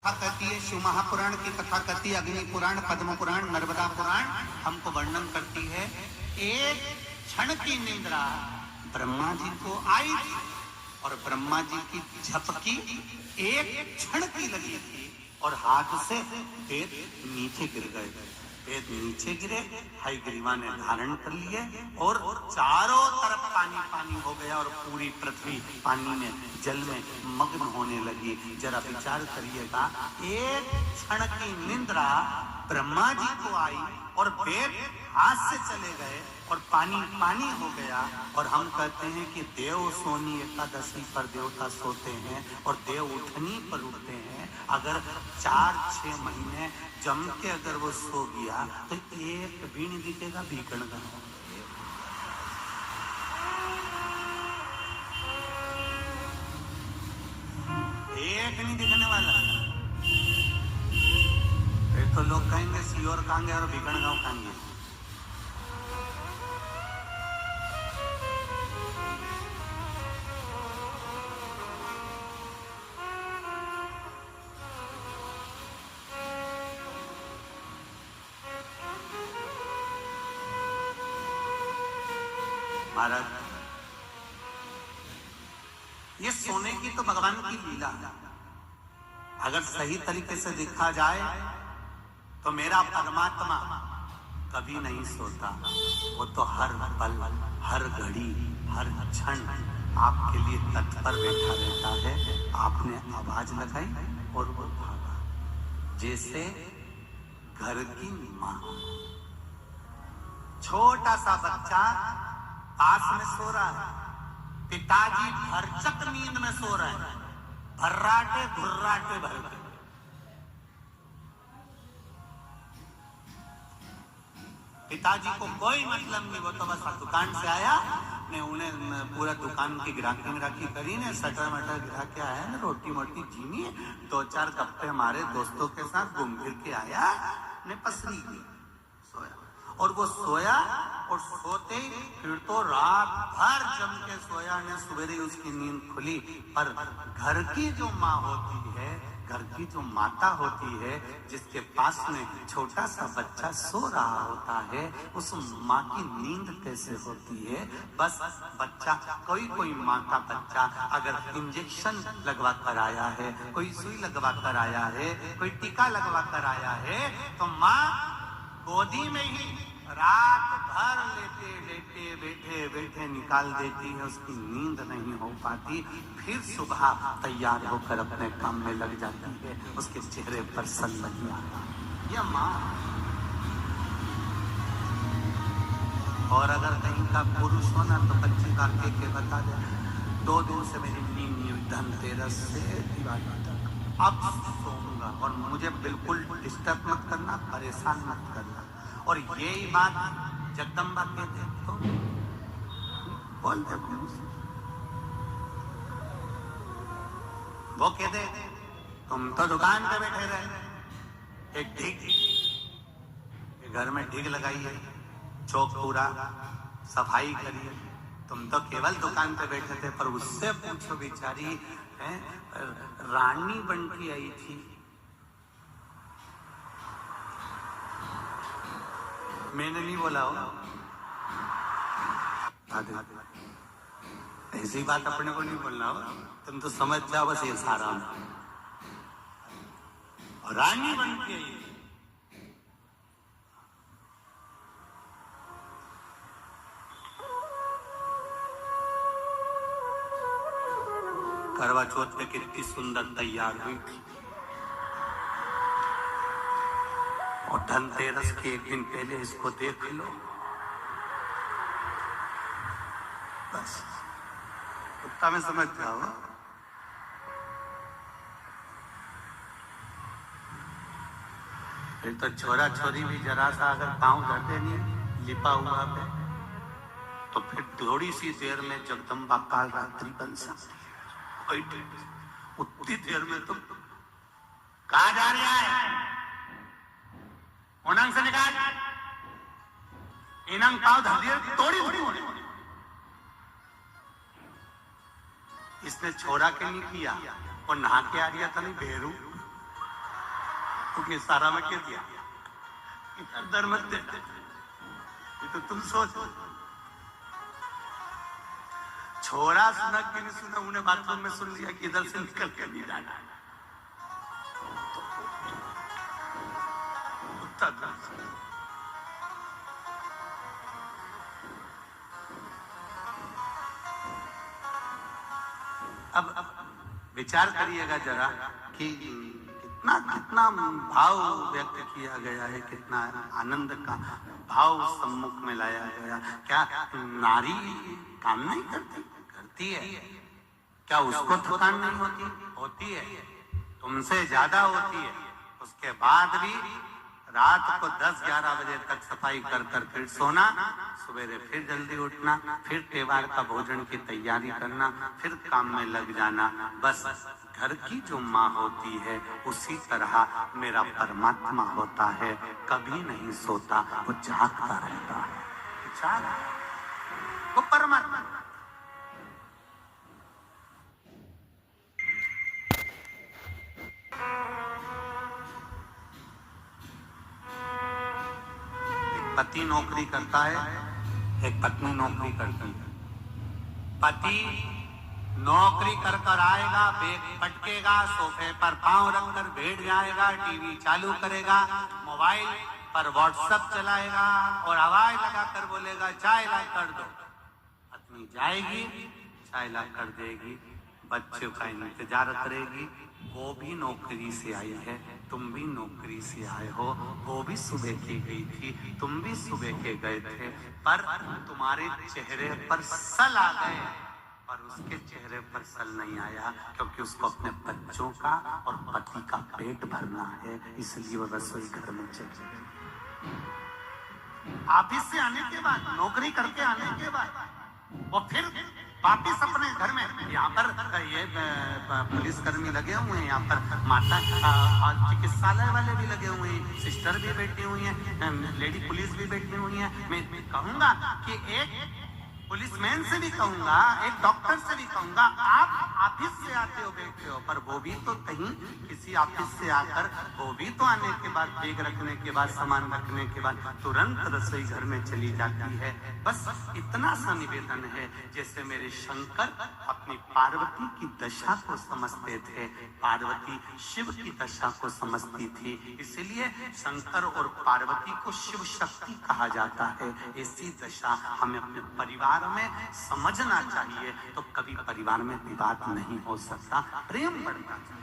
कथा कहती है, शिव महापुराण की कथा कहती है, अग्नि पुराण, पद्म पुराण, नर्मदा पुराण हमको वर्णन करती है। एक क्षण की निद्रा ब्रह्मा जी को आई थी और ब्रह्मा जी की झपकी एक क्षण की लगी थी और हाथ से पेट नीचे गिर गए। पेट नीचे गिरे, हयग्रीवा ने धारण कर लिए और चारों तरफ पानी पानी हो गया और पूरी पृथ्वी पानी में, जल में मग्न होने लगी। जरा विचार करिएगा, एक क्षण की निद्रा ब्रह्मा जी को आई और पेट हाथ से चले गए और पानी पानी हो गया। और हम कहते हैं कि देव सोनी एकादशी पर देवता सोते हैं और देव उठनी पर उठते हैं। अगर 4-6 महीने जम के अगर वो सो गया तो एक भी नहीं दिखेगा भीकण का। एक नहीं दिखने वाला। फिर तो लोग कहेंगे सियोर खाएंगे और भीकण गांव खाएंगे। महाराज, ये सोने की तो भगवान की लीला। अगर सही तरीके से देखा जाए तो मेरा परमात्मा कभी नहीं सोता। वो तो हर पल, हर घड़ी, हर क्षण आपके लिए तत्पर बैठा रहता है। आपने आवाज लगाई और वो भागा। जैसे घर की मां, छोटा सा बच्चा पास में सो रहा है, पिताजी भरचक नींद में सो रहे हैं, भर्राटे भुर्राटे भर के। पिताजी को कोई मतलब नहीं, वो तो बस दुकान से आया ने, उन्हें पूरा दुकान की गिराकी करी ने, सटर मटर गिरा के आया ने, रोटी मोटी चीनी, 2-4 गप्पे हमारे दोस्तों के साथ घूम फिर के आया ने, पसरी की, सोया। और वो सोया और सोते ही फिर तो रात भर जम के सोया ने, सवेरे उसकी नींद खुली। पर घर की जो माँ होती है, घर की जो माता होती है, जिसके पास में छोटा सा बच्चा सो रहा होता है, उस माँ की नींद कैसे होती है? बस बच्चा, कोई माँ का बच्चा अगर इंजेक्शन लगवा कर आया है, कोई सुई लगवा कर आया है, कोई टीका लगवा कर आया है, तो माँ गोदी में ही रात भर लेटे लेटे बैठे बैठे निकाल देती है, उसकी नींद नहीं हो पाती। फिर सुबह तैयार होकर अपने काम में लग जाती है, उसके चेहरे पर सल नहीं आता। यह माँ। और अगर कहीं का पुरुष हो ना तो बच्ची का के बता दे, 2 दिन से मेरी नींद नहीं हुई, धनतेरस से दिवाली तक, अब सोऊंगा और मुझे बिल्कुल डिस्टर्ब मत करना, परेशान मत करना। और यही बात जगदम्बा कहते तो बोलते, वो कहते तुम तो दुकान पे बैठे रहे, एक ढीग घर में ढीग लगाइए, चौक पूरा सफाई करिए, तुम तो केवल दुकान पे बैठे थे। पर उससे पूछो, बेचारी रानी बन के आई थी, मैंने नहीं बोला हो। ऐसी बात अपने को नहीं बोलना हो, तुम तो समझ जाओ बस ये सारा। रानी बन के करवा चौथ पे कितनी सुंदर तैयार हुई थी, और धनतेरस के एक दिन पहले इसको देख लो, बस उत्ता में समझ जाओ। फिर तो छोरा छोरी भी जरा सा अगर पांव धरते नहीं लिपा हुआ पे, तो फिर थोड़ी सी देर में जगदम्बा काल रात्रि बन सकती है। उतनी देर में तो कहा जा रहा है, उनंग से निकाल, इनंग पाव धर दिया, तोड़ी होने। इसने छोड़ा के नहीं किया और नहा के आ गया था, नहीं बेरू क्योंकि सारा में कह दिया इधर डर मत देना, ये तो तुम सोचो। छोरा सुना कि नहीं सुना, उन्हें बाथरूम में सुन लिया कि इधर से निकल के नहीं जाना, अब विचार करिएगा जरा कि कितना कितना भाव व्यक्त किया गया है, कितना आनंद का भाव सम्मुख में लाया गया। क्या नारी काम नहीं करती? करती है। क्या उसको थकान नहीं होती? होती है, तुमसे ज्यादा होती है। उसके बाद भी रात को 10-11 बजे तक सफाई कर कर फिर सोना, सवेरे फिर जल्दी उठना, फिर त्योहार का भोजन की तैयारी करना, फिर काम में लग जाना। बस घर की जो माँ होती है उसी तरह मेरा परमात्मा होता है, कभी नहीं सोता, वो जागता रहता है। वो परमात्मा। पति नौकरी करता है, एक पत्नी नौकरी करती है। पति नौकरी कर कर आएगा, बैग पटकेगा, सोफे पर पांव रखकर बैठ जाएगा, टीवी चालू करेगा, मोबाइल पर व्हाट्सएप चलाएगा और आवाज लगाकर बोलेगा चाय ला कर दो। पत्नी जाएगी, चाय ला कर देगी, बच्चों का इंतजार करेगी। वो भी नौकरी से आई है, तुम भी नौकरी से आए हो। वो भी सुबह की गई थी, तुम भी सुबह के गए थे, पर तुम्हारे चेहरे पर सल आ गए, पर उसके चेहरे पर सल नहीं आया, क्योंकि उसको अपने बच्चों का और पति का पेट भरना है, इसलिए वो रसोई घर में चली गई। ऑफिस से आने के बाद, नौकरी करके आने के बाद वो फिर वापिस अपने घर में, यहाँ पर ये पुलिसकर्मी लगे हुए हैं, यहाँ पर माता चिकित्सालय वाले भी लगे हुए हैं, सिस्टर भी बैठी हुई हैं, लेडी पुलिस भी बैठी हुई हैं। मैं कहूंगा कि एक पुलिसमैन से भी कहूंगा, एक डॉक्टर से भी कहूंगा, आप ऑफिस से आते हो बैठते हो, पर वो भी तो कहीं किसी ऑफिस से आकर वो भी तो आने के बाद, बैग रखने के बाद, सामान रखने के बाद तुरंत रसोई घर में चली जाती है। बस इतना सा निवेदन है, जैसे मेरे शंकर अपनी पार्वती की दशा को समझते थे, पार्वती शिव की दशा को समझती थी, इसलिए शंकर और पार्वती को शिव शक्ति कहा जाता है। ऐसी दशा हमें अपने परिवार में समझना चाहिए, तो कभी परिवार में विवाद नहीं हो सकता, प्रेम बढ़ता है।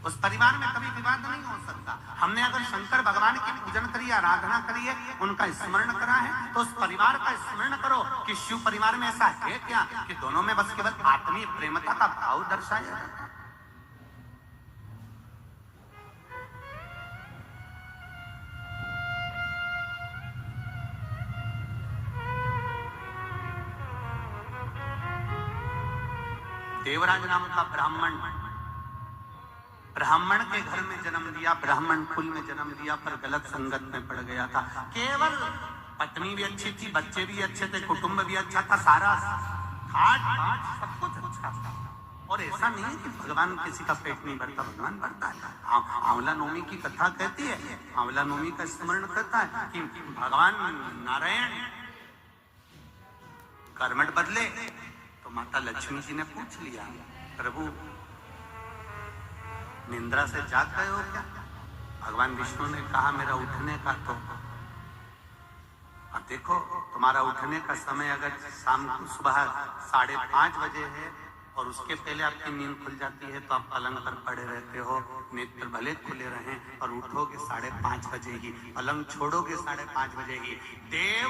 उस परिवार में कभी विवाद नहीं हो सकता। हमने अगर शंकर भगवान की पूजन करी, आराधना करी है, उनका स्मरण करा है, तो उस परिवार का स्मरण करो कि शिव परिवार में ऐसा है क्या कि दोनों में बस केवल आत्मीय प्रेमता का भाव दर्शाया जाता है। देवराज नाम का ब्राह्मण के घर में जन्म लिया, ब्राह्मण कुल में जन्म लिया, पर गलत संगत में पड़ गया था। केवल पत्नी भी अच्छी थी, बच्चे भी अच्छे थे, कुटुंब भी अच्छा था, सारा सब कुछ अच्छा था। और ऐसा नहीं है कि भगवान किसी का पेट नहीं भरता, भगवान भरता है। आंवला नवमी की कथा कहती है, आंवला नवमी का स्मरण करता है कि भगवान नारायण कर्मठ बदले, तो माता लक्ष्मी जी ने पूछ लिया, प्रभु निंद्रा से जाग गए हो क्या? भगवान विष्णु ने कहा मेरा उठने का तो, अब देखो तुम्हारा उठने का समय अगर शाम को सुबह 5:30 बजे है और उसके पहले आपकी नींद खुल जाती है, तो आप पलंग पर पड़े रहते हो, नेत्र भले खुले रहें और उठोगे 5:30 बजे ही, पलंग छोड़ोगे 5:30 बजे ही। देव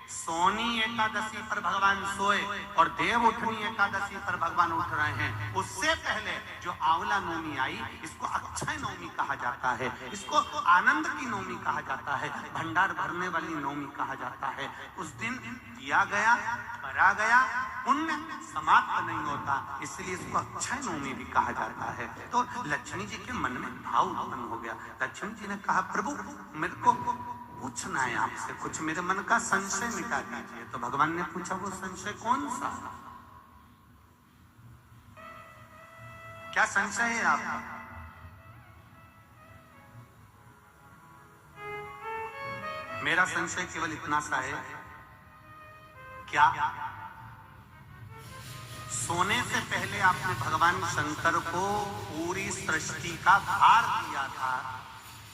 सोनी एकादशी पर भगवान सोए और देव उठनी एकादशी पर भगवान उठ रहे हैं। उससे पहले जो आंवला नवमी आई, इसको अक्षय नवमी कहा जाता है, इसको आनंद की नवमी कहा जाता है, भंडार भरने वाली नवमी कहा जाता है। उस दिन दिया गया, करा गया, पुण्य समाप्त नहीं होता, इसलिए इसको अक्षय नवमी भी कहा जाता है। तो लक्ष्मी जी के मन में भाव उत्पन्न हो गया। लक्ष्मी जी ने कहा प्रभु मेरे को पूछना है आपसे कुछ, मेरे मन का संशय मिटा दीजिए। तो भगवान ने पूछा वो संशय कौन सा? क्या संशय है आपका? मेरा संशय केवल इतना सा है, क्या सोने से पहले आपने भगवान शंकर को पूरी सृष्टि का भार दिया था?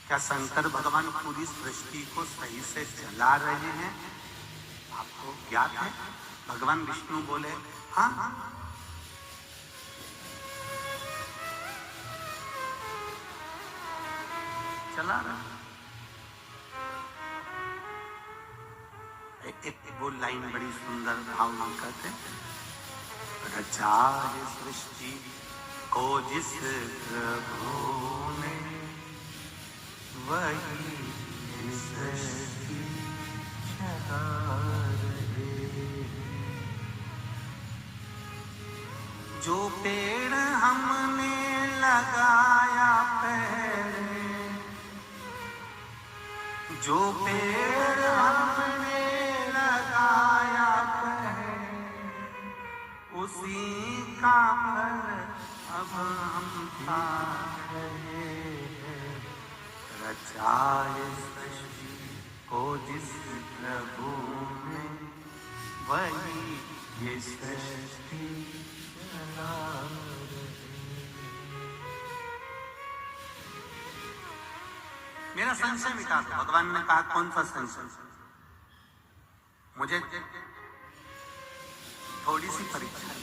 क्या शंकर भगवान पूरी सृष्टि को सही से चला रहे हैं? आपको ज्ञात है? भगवान विष्णु बोले हाँ, चला रहा। एक वो लाइन बड़ी सुंदर भाव में कहते, रचा है सृष्टि को जिस प्रभु ने, वही सृष्टि चला रहे। जो पेड़ हमने लगाया पहले, जो पेड़ हमने लगाया पहले, उसी का फल अब हम पा रहे हैं। रचाए सृष्टि को जिस प्रभु ने, वही ये सृष्टि चला रहे। मेरा संशय मिटा था। भगवान ने कहा कौन सा संशय? मुझे थोड़ी सी परीक्षा है।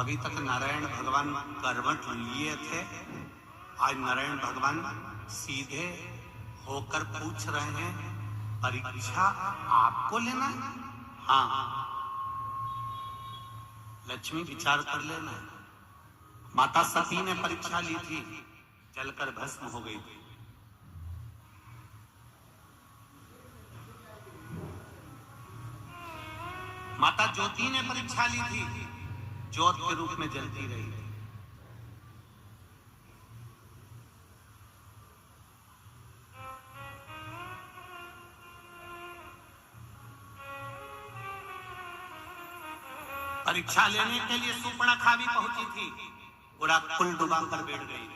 अभी तक नारायण भगवान करवट लिए थे, आज नारायण भगवान सीधे होकर पूछ रहे हैं, परीक्षा आपको लेना है? हाँ, लक्ष्मी विचार कर लेना। माता सती ने परीक्षा ली थी, जलकर भस्म हो गई थी। माता ज्योति ने परीक्षा ली थी, ज्योत के रूप में जलती रही। परीक्षा लेने के लिए सुपर्णखा भी पहुंची थी, पूरा कुल डुबा कर बैठ गई।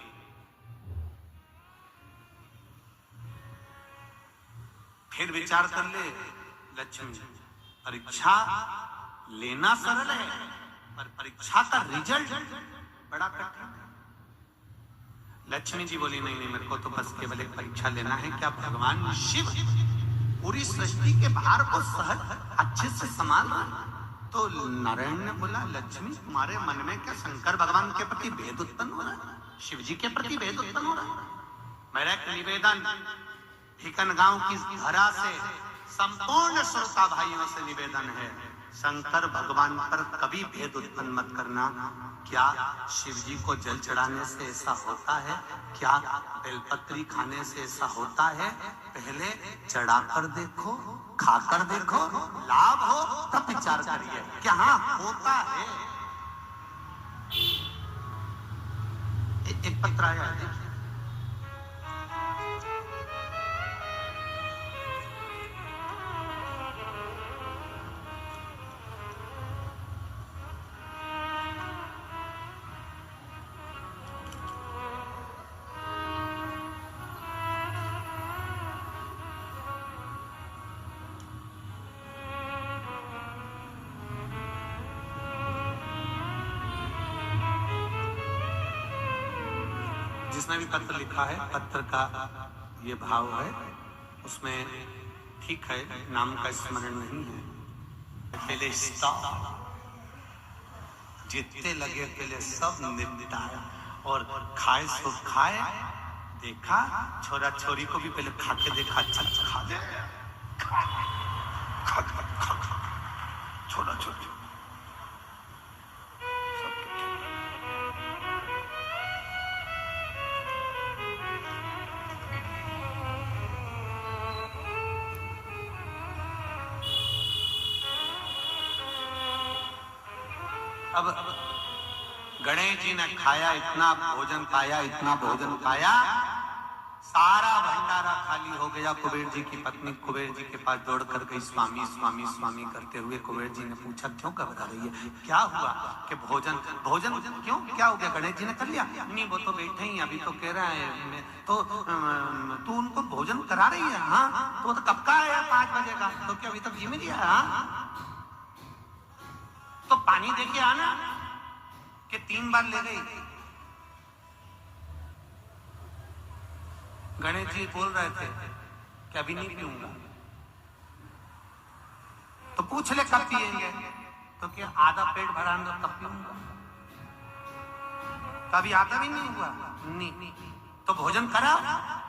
फिर विचार कर ले लक्ष्मी, परीक्षा लेना सरल है, पर परीक्षा का रिजल्ट बड़ा कठिन है। लक्ष्मी जी बोली नहीं नहीं, मेरे को तो बस केवल एक परीक्षा लेना है, क्या भगवान शिव पूरी सृष्टि के भार को सहज अच्छे से संभाल रहा है? तो नारायण ने बोला, लक्ष्मी तुम्हारे मन में क्या शंकर भगवान के प्रति भेद उत्पन्न हो रहा है? शिव जी के प्रति भेद उत्पन्न हो रहा है? मेरा एक निवेदन ठिकन गांव की धरा से संपूर्ण श्रोता भाइयों से निवेदन है, शंकर भगवान पर कभी भेद उत्पन्न मत करना। क्या शिव जी को जल चढ़ाने से ऐसा होता है? क्या बेलपत्री खाने से ऐसा होता है? पहले चढ़ाकर देखो, खाकर देखो, लाभ हो तब विचार करिए। क्या हाँ होता है? एक पत्र आया है, देखिए। जिसने भी पत्र लिखा है, पत्र का ये भाव है, उसमें ठीक है नाम का स्मरण नहीं है। पहले जितने लगे पहले सब निपटाया, और खाए सो खाए, देखा छोरा छोरी को भी पहले खा के देखा, अच्छा खा दे, खा खा खा खा छोरा छोरी अब गणेश जी ने खाया, इतना भोजन पाया, इतना भोजन पाया, सारा भंडारा खाली हो गया। कुबेर जी की पत्नी कुबेर जी के पास दौड़ कर गई, स्वामी स्वामी स्वामी करते हुए। कुबेर जी ने पूछा क्यों घबरा रही है, क्या हुआ? कि भोजन भोजन क्यों, क्या हो गया? गणेश जी ने कर लिया? नहीं, वो तो बैठे ही, अभी तो कह रहा है तो तू उनको भोजन करा रही है? हाँ। तो कब का आया? 5 बजे का। तो क्या अभी तक जी में गया? हाँ। तो पानी देके आना। कि 3 बार ले गई। गणेश जी बोल रहे थे कि अभी नहीं पीऊंगा। तो पूछ ले कब पिएंगे? तो क्या आधा पेट भरा तब पीऊंगा। कभी आधा भी नहीं हुआ? नहीं। तो भोजन करा।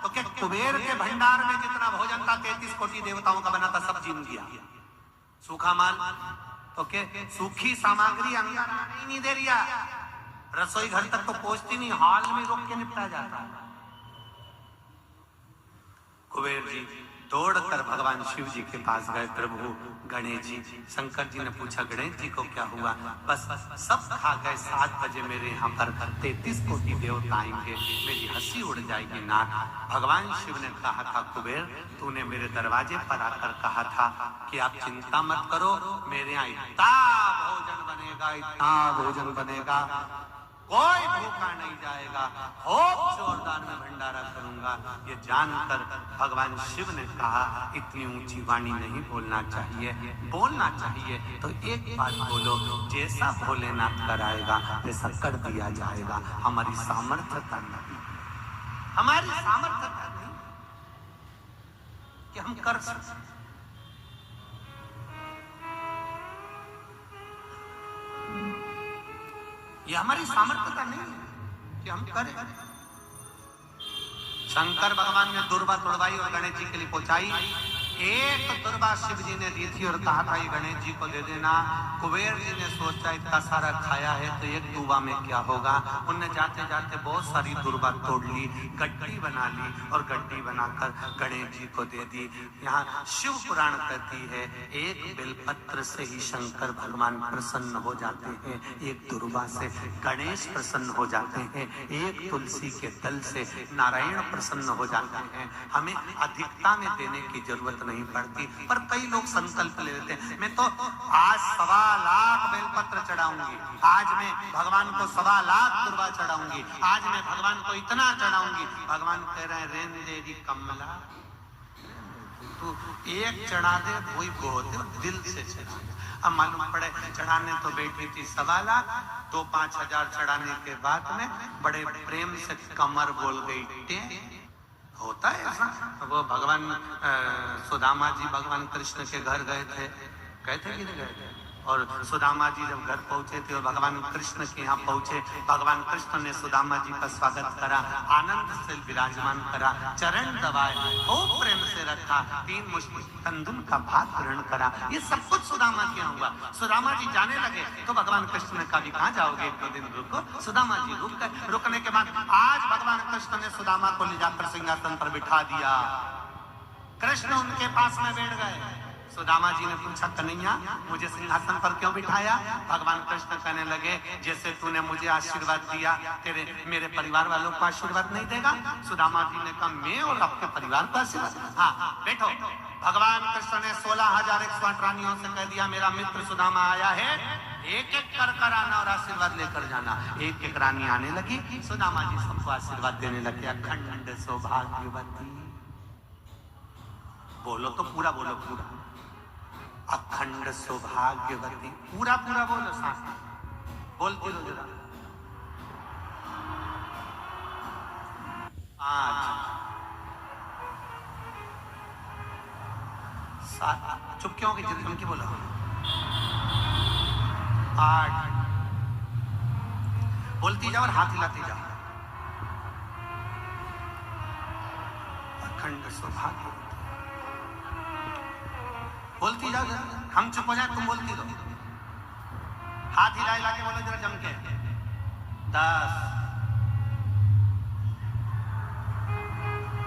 तो क्या कुबेर के भंडार में जितना भोजन था 33 कोटि देवताओं का बना था, सब जीन दिया। सूखा माल तो क्या सूखी सामग्री अंदर आने नहीं दे रिया। रसोई घर तक तो पहुंचती नहीं, हॉल में रोक के निपटा जाता है। कुबेर जी दौड़कर भगवान शिव जी के पास गए। प्रभु गणेश जी, शंकर जी ने पूछा गणेश जी को क्या हुआ? बस सब खा गए। 7 बजे मेरे यहाँ पर 33 कोटि देवता आएंगे, मेरी हंसी उड़ जाएगी ना। भगवान शिव ने कहा था कुबेर, तूने मेरे दरवाजे पर आकर कहा था कि आप चिंता मत करो, मेरे यहाँ इतना भोजन बनेगा, इतना भोजन बनेगा, कोई भूखा नहीं जाएगा। खूब जोरदार में भंडारा करूंगा। ये जानकर भगवान शिव ने कहा इतनी ऊंची वाणी नहीं बोलना चाहिए, बोलना चाहिए तो एक बात बोलो, जैसा भोलेनाथ कराएगा वैसा कर दिया जाएगा। हमारी सामर्थ्यता नहीं, हमारी सामर्थ्यता नहीं कि हम कर सकते। ये हमारी सामर्थ्यता नहीं है कि हम करें। शंकर भगवान ने दुर्वा तोड़वाई और गणेश जी के लिए पहुंचाई। एक दुर्वा शिव जी ने दी थी और कहा था ये गणेश जी को दे देना। कुबेर जी ने सोचा इतना सारा खाया है तो एक दुर्वा में क्या होगा। उनने जाते जाते बहुत सारी दुर्वा तोड़ ली, गड्डी बना ली और गड्डी बनाकर गणेश जी को दे दी। यहाँ शिव पुराण कहती है एक बेलपत्र से ही शंकर भगवान प्रसन्न हो जाते हैं, एक दुर्वा से गणेश प्रसन्न हो जाते हैं, एक तुलसी के दल से नारायण प्रसन्न हो जाते हैं। हमें अधिकता में देने की जरूरत नहीं पड़ती, पर कई लोग संकल्प ले लेते हैं मैं तो आज 1.25 लाख बेलपत्र चढ़ाऊंगी, आज मैं भगवान को 1.25 लाख दुर्वा चढ़ाऊंगी, आज मैं भगवान को इतना चढ़ाऊंगी। भगवान कह रहे हैं रेन देगी कमला, तू एक चढ़ा दे वही बहुत है, दिल से चढ़ा। अब मालूम पड़े चढ़ाने तो बैठी थी 1.25 लाख, 2-5 हजार चढ़ाने के बाद में बड़े प्रेम से कमर बोल गई। होता है ऐसा। वो भगवान सुदामा जी भगवान कृष्ण के घर गए थे कि नहीं गए थे? और सुदामा जी जब घर पहुंचे थे और भगवान कृष्ण के यहाँ पहुंचे, भगवान कृष्ण ने सुदामा जी का स्वागत करा, आनंद से विराजमान करा, चरण दबाए, खूब प्रेम से रखा, 3 मुश्त कंदुल का भात ग्रहण करा। ये सब कुछ सुदामा के यहाँ हुआ। सुदामा जी जाने लगे तो भगवान कृष्ण ने कहा कहाँ जाओगे, 1-2 दिन रुको। सुदामा जी रुक गए। रुकने के बाद आज भगवान कृष्ण ने सुदामा को ले जाकर सिंहासन पर बिठा दिया। कृष्ण उनके पास में बैठ गए। सुदामा जी ने पूछा कन्हैया मुझे सिंहासन पर क्यों बिठाया? भगवान कृष्ण कहने लगे जैसे तूने मुझे आशीर्वाद दिया तेरे मेरे परिवार वालों को आशीर्वाद नहीं देगा? सुदामा जी ने कहा मैं और आपके परिवार को आशीर्वाद? हाँ बैठो। भगवान कृष्ण ने 16,108 रानियों से कह दिया मेरा मित्र सुदामा आया है, एक एक कर आना और आशीर्वाद लेकर जाना। एक एक रानी आने लगी, सुदामा जी सबको आशीर्वाद देने लगे। अखंड सौभाग्यवती, बोलो तो पूरा बोलो, पूरा अखंड सौभाग्यवती, पूरा पूरा बोलो, साथ बोलते रहो जरा। आज चुप क्यों की जल्दी की बोलो। 8 बोलती जाओ और हाथ हिलाती जाओ। अखंड सौभाग्यवती बोलती जाओ। हम चुप हो जाए तुम बोलती रहो। हाथ हिला हिला के बोलो जरा जम के। 10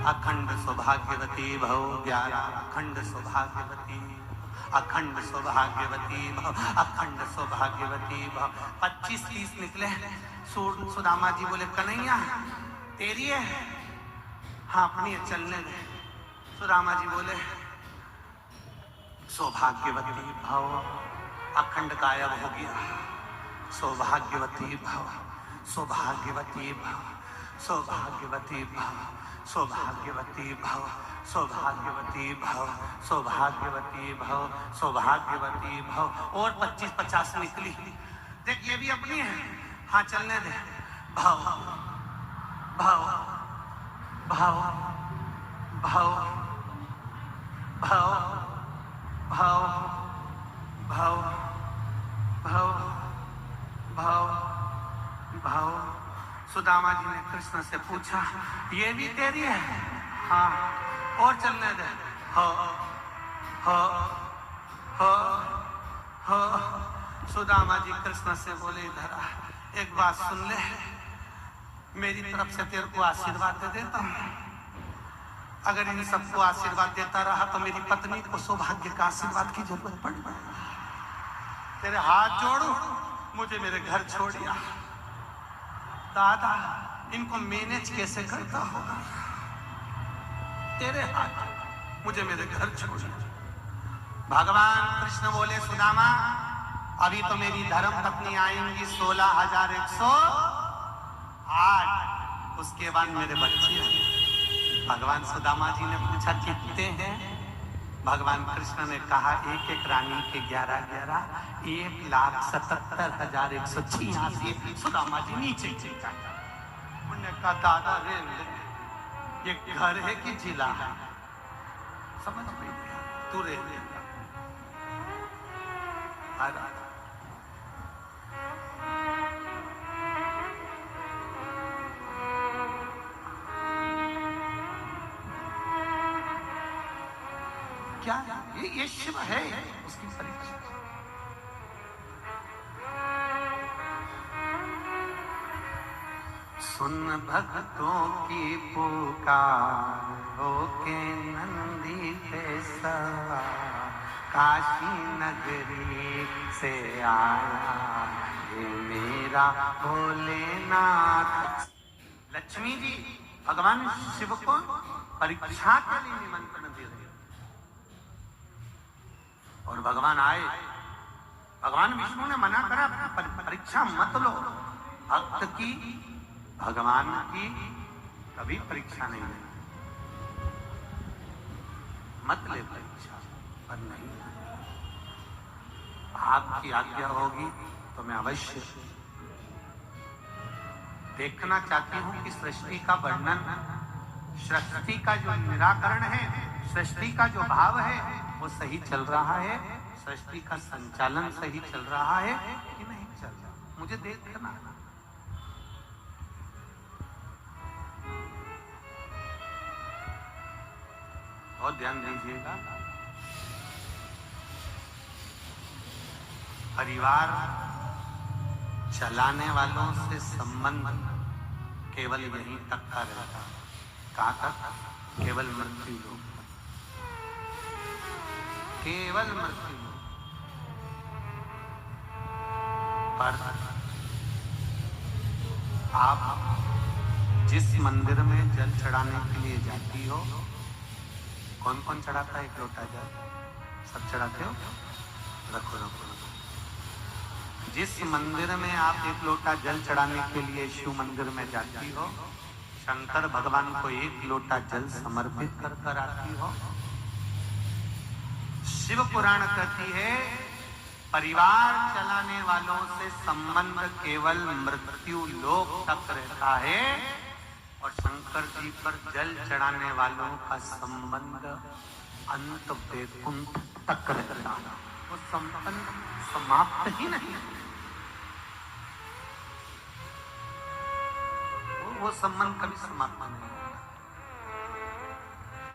अखंड सौभाग्यवती भव। 11 अखंड सौभाग्यवती, अखंड सौभाग्यवती भव, अखंड सौभाग्यवती भव। 25-30 निकले। सुदामा जी बोले कन्हैया तेरी है? हाँ अपनी चलने दे। सुदामा जी बोले, सौभाग्यवती भव, अखंड गायब हो गया। सौभाग्यवती भव, सौभाग्यवती भव, सौभाग्यवती भव, सौभाग्यवती भव, सौभाग्यवती भव, सौभाग्यवती भव, सौभाग्यवती भव। और 25-50 निकली। देख ये भी अपनी है। हाँ चलने दे। भव भव भव भव भव भव भव भव भव भव। सुदामा जी ने कृष्ण से पूछा, ये भी तेरी है? हाँ। और चलने दे। हो हो हो हो। सुदामा जी कृष्ण से बोले, इधर आ, एक बात सुन ले, मेरी तरफ से तेरे को आशीर्वाद दे देता हूं। अगर इन सबको आशीर्वाद देता रहा तो मेरी पत्नी को सौभाग्य का आशीर्वाद की जरूरत पड़ जाएगी। तेरे हाथ जोड़ू, मुझे मेरे घर छोड़ दिया। दादा इनको मैनेज कैसे करता होगा? तेरे हाथ, मुझे मेरे घर छोड़ दिया। भगवान कृष्ण बोले, सुदामा अभी तो मेरी धर्म पत्नी आएंगी 16,108, उसके बाद मेरे बच्चे आएंगे। भगवान सुदामा जी ने पूछा, कितने हैं? भगवान कृष्ण ने कहा, एक एक रानी के 11-11, 1,77,186। सुदामा जी नीचे चिंता। उन्होंने कहा, दादा रे ये घर है कि जिला? समझ नहीं गया। तू रे क्या ये शिव है, उसकी परीक्षा। सुन भक्तों की पुकार, होके नंदी पे सवार, काशी नगरी से आया ये मेरा भोलेनाथ। लक्ष्मी जी भगवान शिव को परीक्षा के लिए निमंत्रण दे रहे, और भगवान आए। भगवान विष्णु ने मना करा, परीक्षा मत लो। भक्त की, भगवान की कभी परीक्षा नहीं ले, मत ले परीक्षा। पर नहीं, आपकी आज्ञा होगी तो मैं अवश्य देखना चाहती हूं कि सृष्टि का वर्णन, सृष्टि का जो निराकरण है, सृष्टि का जो भाव है वो सही चल रहा है, सृष्टि का संचालन सही चल रहा है कि नहीं चल रहा, मुझे देखना। और ध्यान दीजिएगा, परिवार चलाने वालों से संबंध केवल यहीं तक का रहता। कहाँ तक? केवल मृत्यु लोक, केवल मृत्यु लोक। पर आप जिस मंदिर में जल चढ़ाने के लिए जाती हो, कौन कौन चढ़ाता है? एक लोटा जल सब चढ़ाते हो? रखो रखो रखो। जिस मंदिर में आप एक लोटा जल चढ़ाने के लिए शिव मंदिर में जाती हो, शंकर भगवान को एक लोटा जल समर्पित कर कर आती हो। शिव पुराण कहती है, परिवार चलाने वालों से संबंध केवल मृत्यु लोक तक रहता है, और शंकर जी पर जल चढ़ाने वालों का संबंध अंत वैकुंठ तक रहता है। वो संबंध समाप्त ही नहीं, वो संबंध कभी समाप्त नहीं।